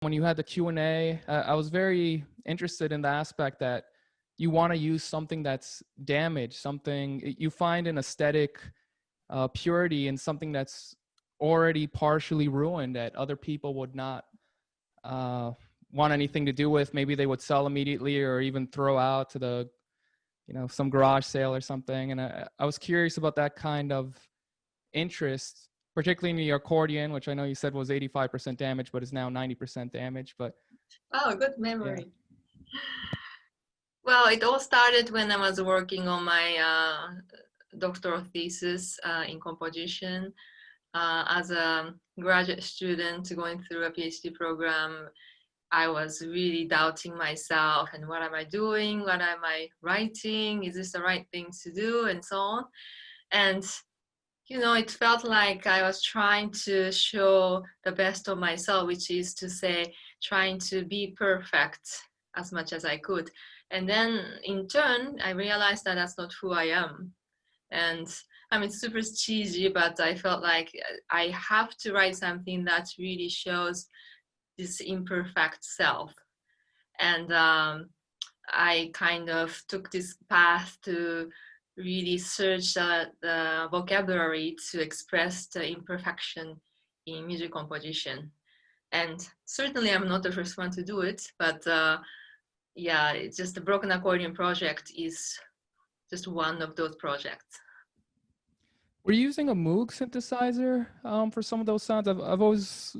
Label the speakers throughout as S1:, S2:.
S1: when you had the Q&A, I was very interested in the aspect that you want to use something that's damaged, something you find an aesthetic purity in something that's already partially ruined that other people would not want anything to do with. Maybe they would sell immediately or even throw out to the, some garage sale or something. And I was curious about that kind of interest, particularly in the accordion, which I know you said was 85% damage, but is now 90% damage. But
S2: Oh, good
S1: yeah.
S2: memory. Well, it all started when I was working on my doctoral thesis in composition. As a graduate student going through a PhD program, I was really doubting myself and what am I doing? What am I writing? Is this the right thing to do? And so on. And it felt like I was trying to show the best of myself, which is to say, trying to be perfect as much as I could. And then in turn, I realized that that's not who I am. And I mean, super cheesy, but I felt like I have to write something that really shows this imperfect self. And I kind of took this path to really search the vocabulary to express the imperfection in music composition. And certainly I'm not the first one to do it, but yeah, it's just the Broken Accordion project is just one of those projects.
S1: Were you using a Moog synthesizer for some of those sounds? I've always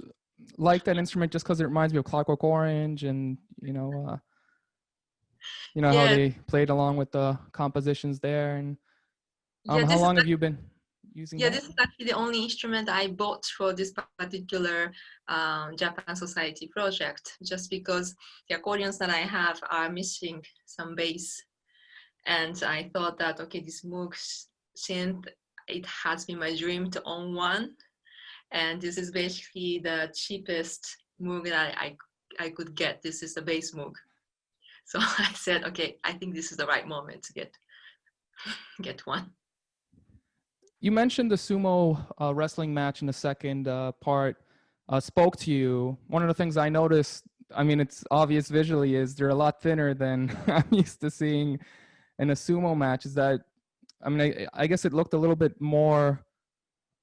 S1: liked that instrument just because it reminds me of Clockwork Orange, and how
S2: Yeah,
S1: they played along with the compositions there. And
S2: yeah,
S1: how long have you been using that?
S2: this is actually the only instrument I bought for this particular Japan Society project, just because the accordions that I have are missing some bass. And I thought that, okay, this Moog synth, it has been my dream to own one. And this is basically the cheapest Moog that I could get. This is the bass Moog. So I said, okay, I think this is the right moment to get one.
S1: You mentioned the sumo wrestling match in the second part spoke to you. One of the things I noticed, I mean, it's obvious visually, is they're a lot thinner than I'm used to seeing in a sumo match. Is that, I mean, I guess it looked a little bit more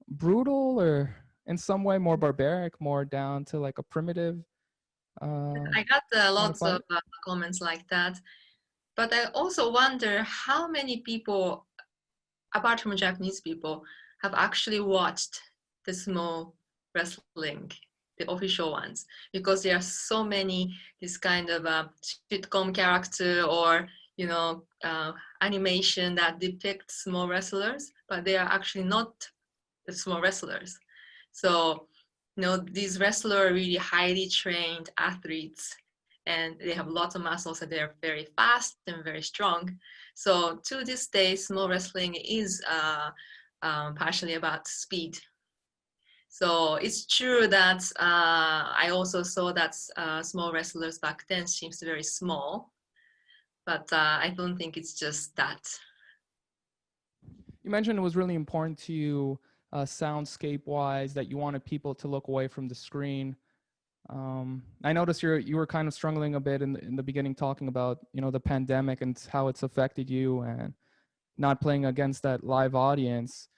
S1: brutal, or in some way more barbaric, more down to like a primitive.
S2: I got lots of comments like that. But I also wonder how many people, apart from Japanese people, have actually watched the sumo wrestling, the official ones, because there are so many this kind of sitcom character or animation that depicts sumo wrestlers, but they are actually not the sumo wrestlers. So these wrestlers are really highly trained athletes, and they have lots of muscles, and they're very fast and very strong. So to this day, sumo wrestling is partially about speed. So it's true that I also saw that small wrestlers back then seems very small, but I don't think it's just that.
S1: You mentioned it was really important to you, soundscape-wise, that you wanted people to look away from the screen. I noticed you were kind of struggling a bit in the beginning, talking about the pandemic and how it's affected you and not playing against that live audience.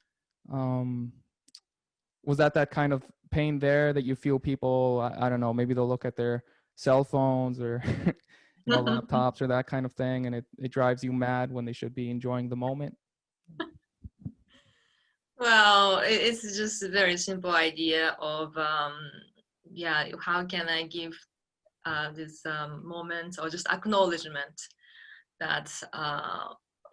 S1: Was that kind of pain there that you feel people, I don't know, maybe they'll look at their cell phones or laptops or that kind of thing, and it drives you mad when they should be enjoying the moment?
S2: Well, it's just a very simple idea of how can I give this moment or just acknowledgement that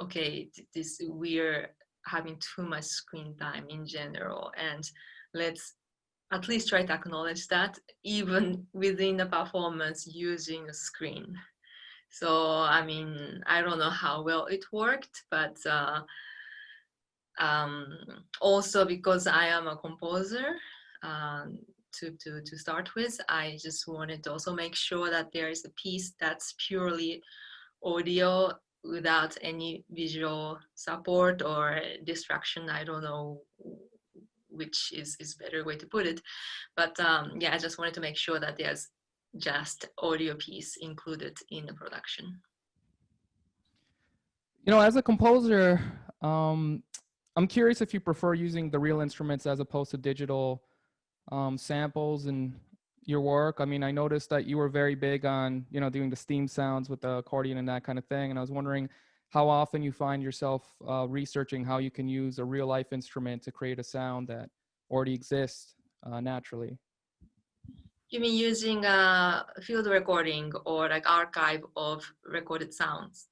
S2: okay, this we're having too much screen time in general, and let's at least try to acknowledge that even within the performance using a screen. So I mean, I don't know how well it worked, but also because I am a composer, to start with, I just wanted to also make sure that there is a piece that's purely audio without any visual support or distraction. I don't know which is better way to put it, but I just wanted to make sure that there's just audio piece included in the production.
S1: You know, as a composer, I'm curious if you prefer using the real instruments as opposed to digital samples in your work. I mean, I noticed that you were very big on, you know, doing the steam sounds with the accordion and that kind of thing. And I was wondering how often you find yourself researching how you can use a real life instrument to create a sound that already exists naturally.
S2: You mean using a field recording or like archive of recorded sounds?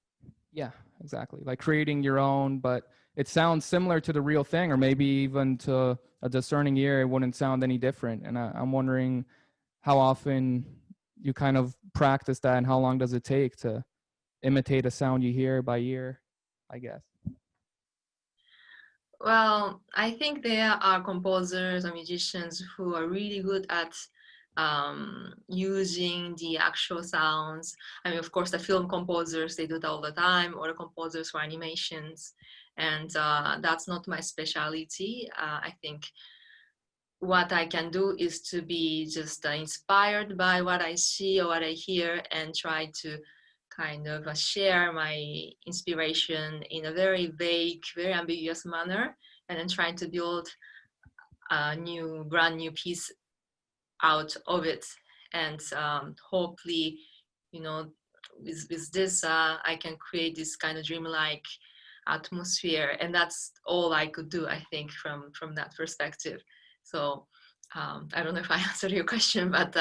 S1: Yeah, exactly. Like creating your own, but it sounds similar to the real thing, or maybe even to a discerning ear, it wouldn't sound any different. And I'm wondering how often you kind of practice that and how long does it take to imitate a sound you hear by ear, I guess.
S2: Well, I think there are composers or musicians who are really good at using the actual sounds. I mean, of course, the film composers, they do that all the time, or the composers for animations. And that's not my specialty. I think what I can do is to be just inspired by what I see or what I hear and try to kind of share my inspiration in a very vague, very ambiguous manner, and then trying to build a brand new piece out of it. And hopefully, you know, with this, I can create this kind of dreamlike atmosphere. And that's all I could do, I think, from that perspective. So I don't know if I answered your question, but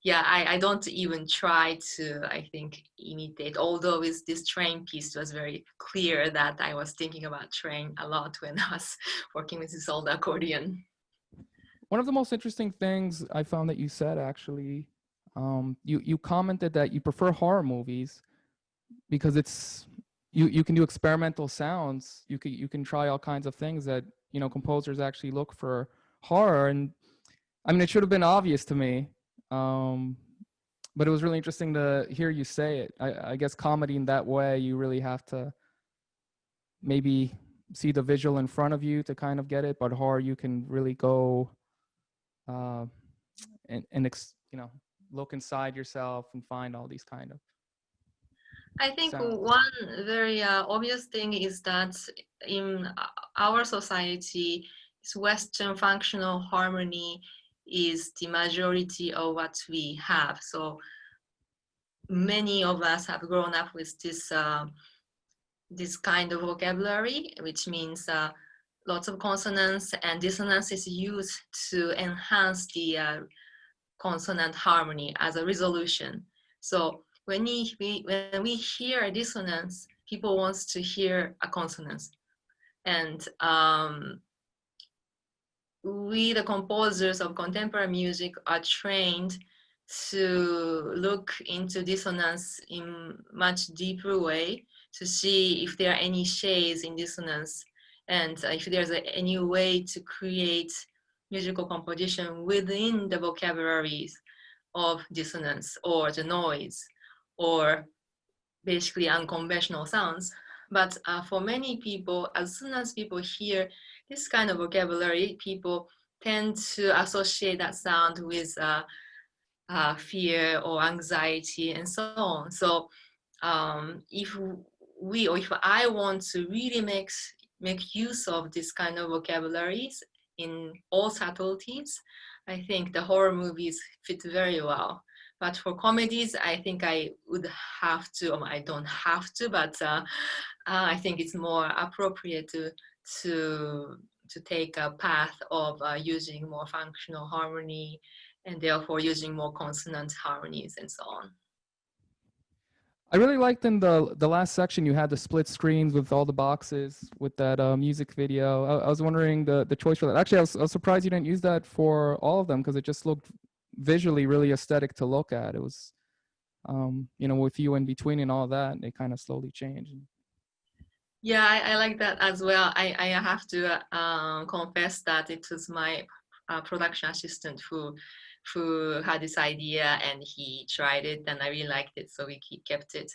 S2: yeah, I don't even try to, I think, imitate. Although with this train piece, it was very clear that I was thinking about train a lot when I was working with this old accordion.
S1: One of the most interesting things I found that you said actually, you commented that you prefer horror movies because it's you can do experimental sounds. You can try all kinds of things that, you know, composers actually look for horror. And I mean, it should have been obvious to me, but it was really interesting to hear you say it. I guess comedy in that way, you really have to maybe see the visual in front of you to kind of get it, but horror you can really go uh, and you know, look inside yourself and find all these kind of
S2: I think
S1: sounds.
S2: one very obvious thing is that in our society, Western functional harmony is the majority of what we have. So many of us have grown up with this kind of vocabulary, which means lots of consonants, and dissonance is used to enhance the consonant harmony as a resolution. So when we hear a dissonance, people wants to hear a consonance. And we, the composers of contemporary music, are trained to look into dissonance in much deeper way to see if there are any shades in dissonance and if there's any way to create musical composition within the vocabularies of dissonance or the noise or basically unconventional sounds. But for many people, as soon as people hear this kind of vocabulary, people tend to associate that sound with fear or anxiety and so on. So if we, or if I want to really make use of this kind of vocabularies in all subtleties, I think the horror movies fit very well. But for comedies, I think I would have to, or I don't have to, but I think it's more appropriate to take a path of using more functional harmony and therefore using more consonant harmonies and so on.
S1: I really liked in the last section you had the split screens with all the boxes with that music video. I was wondering the choice for that. Actually, I was surprised you didn't use that for all of them because it just looked visually really aesthetic to look at. It was, you know, with you in between and all that, it kind of slowly changed.
S2: Yeah, I like that as well. I have to confess that it was my production assistant who had this idea and he tried it and I really liked it, so we kept it.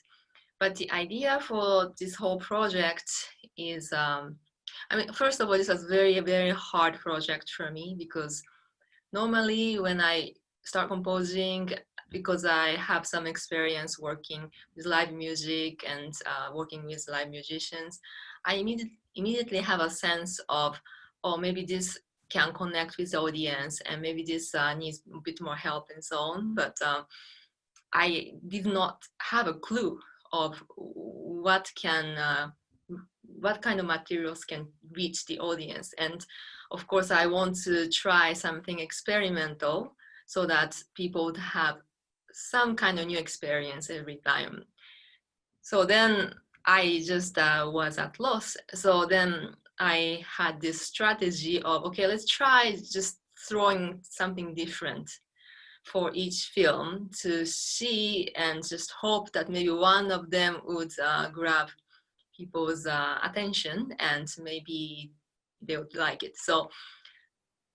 S2: But the idea for this whole project is, I mean, first of all, this was very, very hard project for me because normally when I start composing, because I have some experience working with live music and working with live musicians, I immediately have a sense of, oh, maybe this can connect with the audience, and maybe this needs a bit more help and so on. But I did not have a clue of what kind of materials can reach the audience. And of course, I want to try something experimental so that people would have some kind of new experience every time. So then I just was at loss. So then I had this strategy of, okay, let's try just throwing something different for each film to see and just hope that maybe one of them would grab people's attention and maybe they would like it. So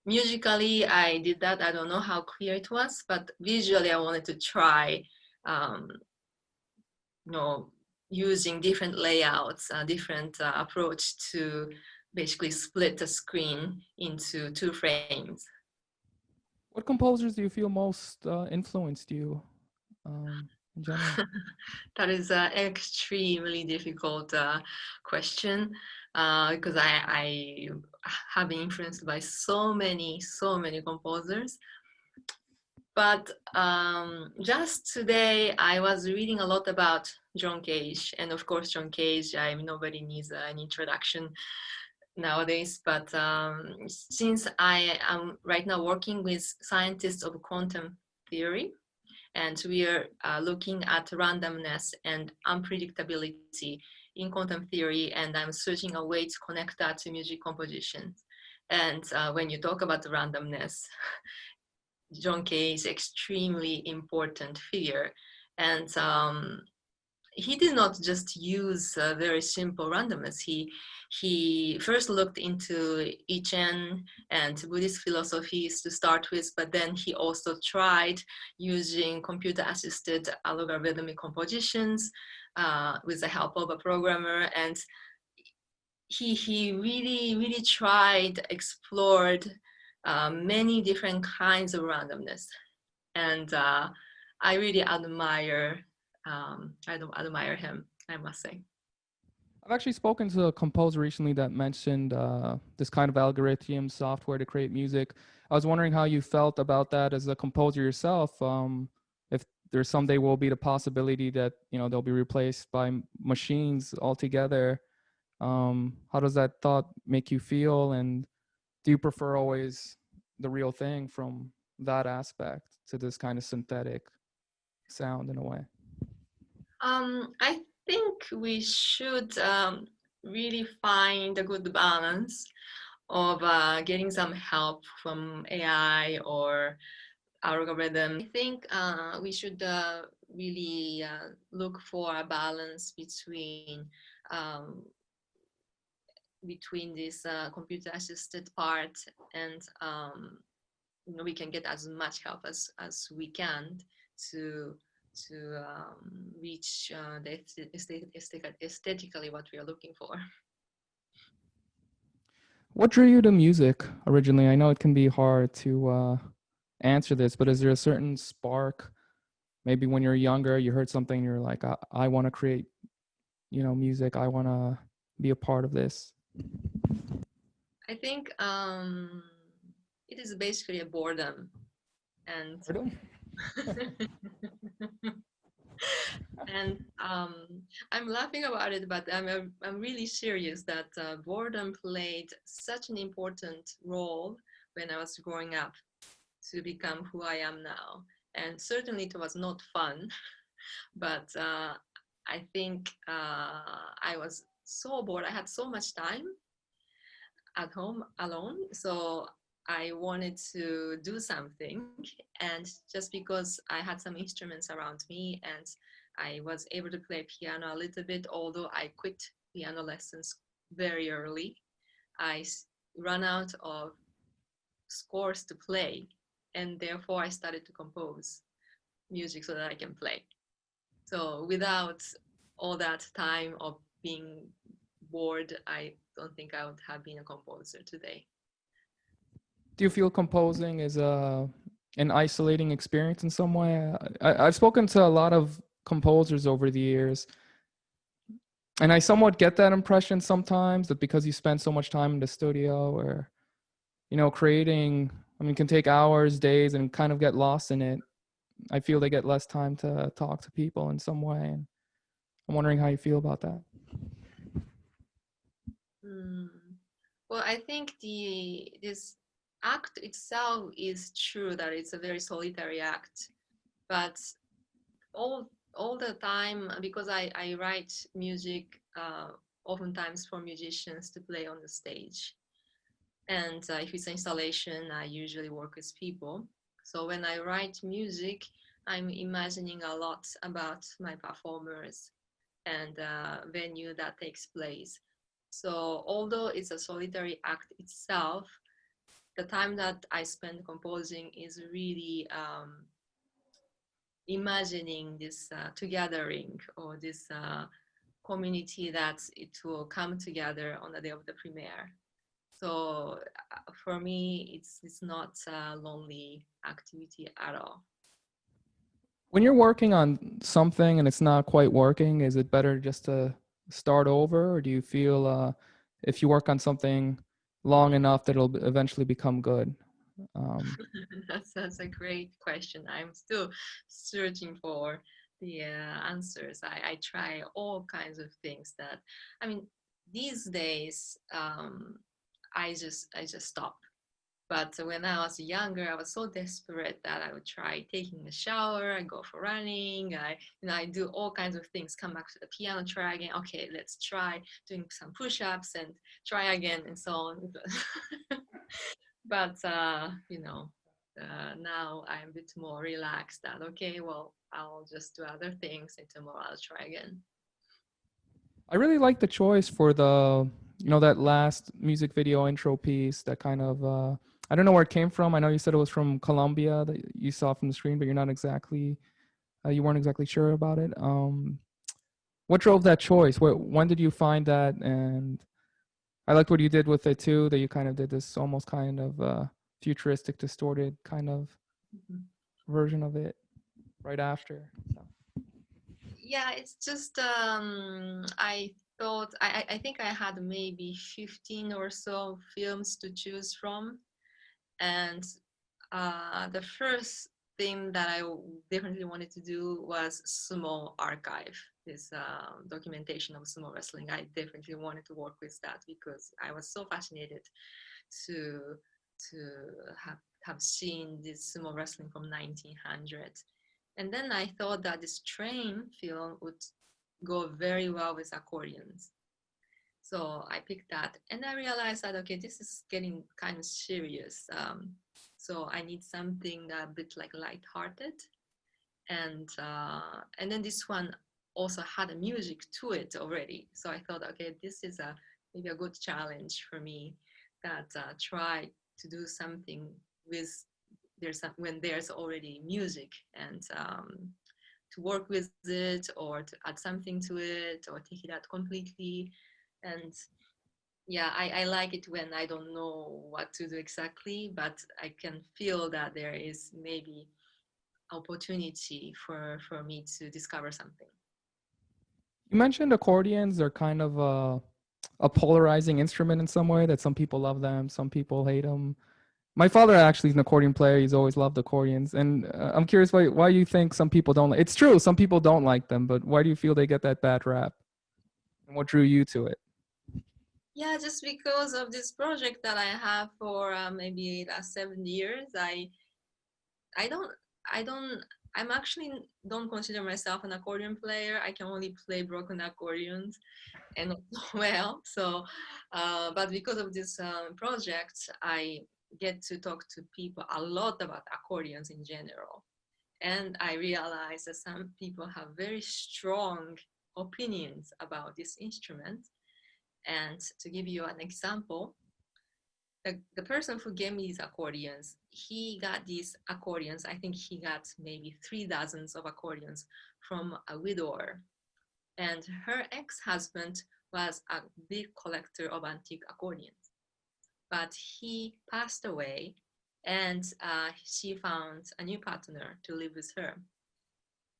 S2: musically, I did that. I don't know how clear it was, but visually, I wanted to try, um, using different layouts, different approach to basically split the screen into 2 frames.
S1: What composers do you feel most influenced you in general?
S2: That is an extremely difficult question because I have been influenced by so many composers. But just today, I was reading a lot about John Cage, and of course, John Cage. Nobody needs an introduction nowadays. But since I am right now working with scientists of quantum theory, and we are looking at randomness and unpredictability in quantum theory, and I'm searching a way to connect that to music composition. And when you talk about randomness, John Kay is extremely important figure, and he did not just use very simple randomness. He first looked into I Ching and Buddhist philosophies to start with, but then he also tried using computer-assisted algorithmic compositions with the help of a programmer, and he really tried, explored many different kinds of randomness, and I really admire him, I must say.
S1: I've actually spoken to a composer recently that mentioned this kind of algorithm software to create music. I was wondering how you felt about that as a composer yourself. If there someday will be the possibility that they'll be replaced by machines altogether, how does that thought make you feel? And do you prefer always the real thing from that aspect to this kind of synthetic sound in a way?
S2: I think we should really find a good balance of getting some help from AI or algorithm. I think we should really look for a balance um, between this computer assisted part, and we can get as much help as we can to reach the aesthetically what we are looking for.
S1: What drew you to music originally? I know it can be hard to answer this, but is there a certain spark? Maybe when you're younger, you heard something, you're like, I want to create, music. I want to be a part of this.
S2: I think it is basically a boredom, and and I'm laughing about it, but I'm really serious that boredom played such an important role when I was growing up to become who I am now. And certainly it was not fun, but I think I was so bored. I had so much time at home alone, so I wanted to do something. And just because I had some instruments around me and I was able to play piano a little bit, although I quit piano lessons very early, I ran out of scores to play, and therefore I started to compose music so that I can play. So without all that time of being bored, I don't think I would have been a composer today.
S1: Do you feel composing is an isolating experience in some way? I've spoken to a lot of composers over the years, and I somewhat get that impression sometimes, that because you spend so much time in the studio or, creating, I mean, can take hours, days, and kind of get lost in it. I feel they get less time to talk to people in some way. And I'm wondering how you feel about that.
S2: Mm. Well, I think this act itself is true that it's a very solitary act, but all the time, because I write music oftentimes for musicians to play on the stage, and if it's an installation, I usually work with people. So when I write music, I'm imagining a lot about my performers and venue that takes place. So although it's a solitary act itself, the time that I spend composing is really imagining this togethering, or this community that it will come together on the day of the premiere. So for me, it's not a lonely activity at all.
S1: When you're working on something and it's not quite working, is it better just to start over, or do you feel if you work on something long enough that it'll eventually become good?
S2: That's a great question. I'm still searching for the answers. I try all kinds of things that, I mean, these days, I just stop. But when I was younger, I was so desperate that I would try taking a shower, I go for running, I do all kinds of things, come back to the piano, try again. Okay, let's try doing some push-ups and try again and so on. But now I'm a bit more relaxed that, okay, well, I'll just do other things and tomorrow I'll try again.
S1: I really like the choice for the, that last music video intro piece, that kind of, I don't know where it came from. I know you said it was from Colombia that you saw from the screen, but you weren't exactly sure about it. What drove that choice? When did you find that? And I liked what you did with it too, that you kind of did this almost kind of futuristic, distorted kind of
S2: Mhm.
S1: version of it right after. So.
S2: Yeah, it's just I thought I think I had maybe 15 or so films to choose from, and the first thing that I definitely wanted to do was sumo archive, this documentation of sumo wrestling. I definitely wanted to work with that because I was so fascinated to to have seen this sumo wrestling from 1900. And then I thought that this train film would go very well with accordions. So I picked that, and I realized that, okay, this is getting kind of serious. So I need something a bit like lighthearted, and then this one also had a music to it already. So I thought, okay, this is maybe a good challenge for me, that try to do something with when there's already music, and to work with it or to add something to it or take it out completely. And yeah, I like it when I don't know what to do exactly, but I can feel that there is maybe opportunity for me to discover something.
S1: You mentioned accordions are kind of a polarizing instrument in some way, that some people love them, some people hate them. My father actually is an accordion player. He's always loved accordions. And I'm curious why you think some people don't like. It's true, some people don't like them, but why do you feel they get that bad rap? And what drew you to it?
S2: Yeah, just because of this project that I have for maybe last 7 years, I don't I don't I'm actually don't consider myself an accordion player. I can only play broken accordions and not well. So, but because of this project, I get to talk to people a lot about accordions in general, and I realize that some people have very strong opinions about this instrument. And to give you an example, the person who gave me these accordions, he got these accordions. I think he got maybe 3 dozens of accordions from a widower. And her ex-husband was a big collector of antique accordions. But he passed away, and she found a new partner to live with her.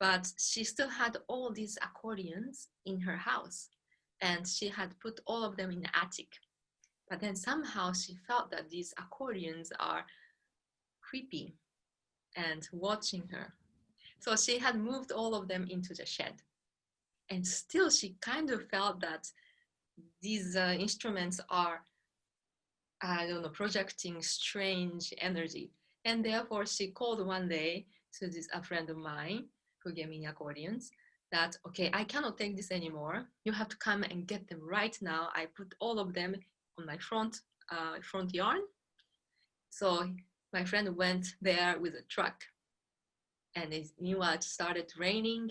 S2: But she still had all these accordions in her house, and she had put all of them in the attic. But then somehow she felt that these accordions are creepy and watching her. So she had moved all of them into the shed. And still, she kind of felt that these instruments are, I don't know, projecting strange energy. And therefore, she called one day to a friend of mine who gave me accordions that, okay, I cannot take this anymore. You have to come and get them right now. I put all of them on my front yard. So my friend went there with a truck, and it knew it started raining.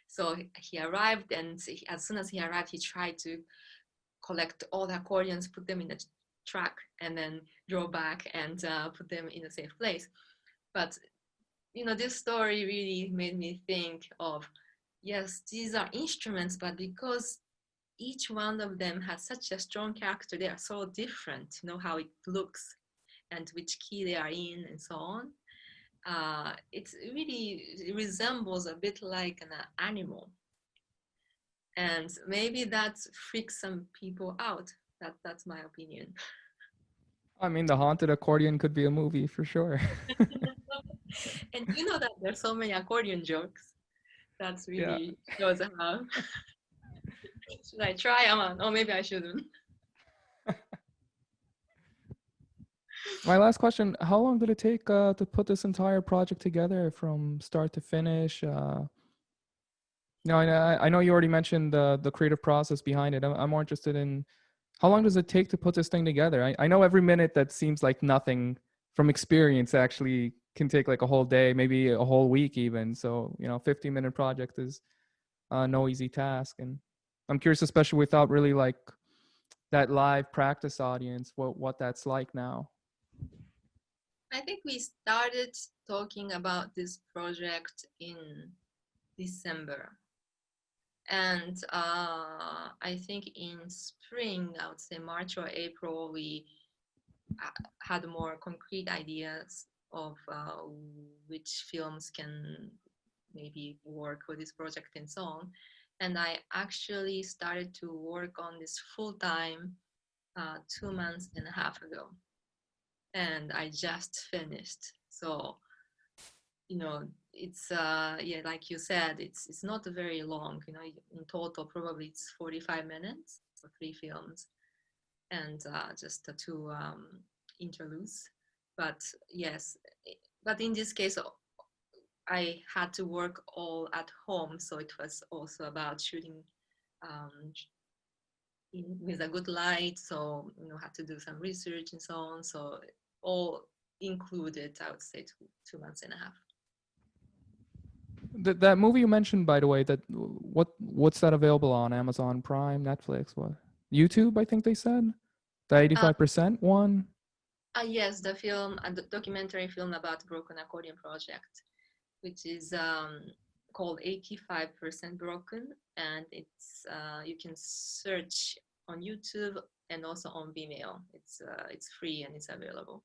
S2: So he arrived, and as soon as he arrived, he tried to collect all the accordions, put them in a truck, and then drove back and put them in a safe place. But this story really made me think of, yes, these are instruments, but because each one of them has such a strong character, they are so different, how it looks and which key they are in and so on. It really resembles a bit like an animal. And maybe that freaks some people out. That's my opinion.
S1: I mean, the haunted accordion could be a movie for sure.
S2: And you know that there's so many accordion jokes. That's
S1: Yeah.
S2: really shows how. Should I try? Or maybe I shouldn't.
S1: My last question: how long did it take to put this entire project together from start to finish? No, I know you already mentioned the creative process behind it. I'm more interested in how long does it take to put this thing together? I know every minute that seems like nothing from experience actually can take like a whole day, maybe a whole week even. So, 15-minute project is no easy task. And I'm curious, especially without really like that live practice audience, what that's like now.
S2: I think we started talking about this project in December. And I think in spring, I would say March or April, we had more concrete ideas of which films can maybe work for this project and so on. And I actually started to work on this full time 2 months and a half ago. And I just finished. So, it's yeah, like you said, it's not very long. In total, probably it's 45 minutes for 3 films and just the 2 interludes. But yes, but in this case, I had to work all at home, so it was also about shooting um, with a good light. So had to do some research and so on. So all included, I would say 2 months and a half.
S1: That movie you mentioned, by the way, what's that available on? Amazon Prime, Netflix, what? YouTube, I think they said. The 85% one.
S2: Yes, the film, a documentary film about Broken Accordion Project, which is called 85% Broken, and it's you can search on YouTube and also on Vimeo. It's free and it's available.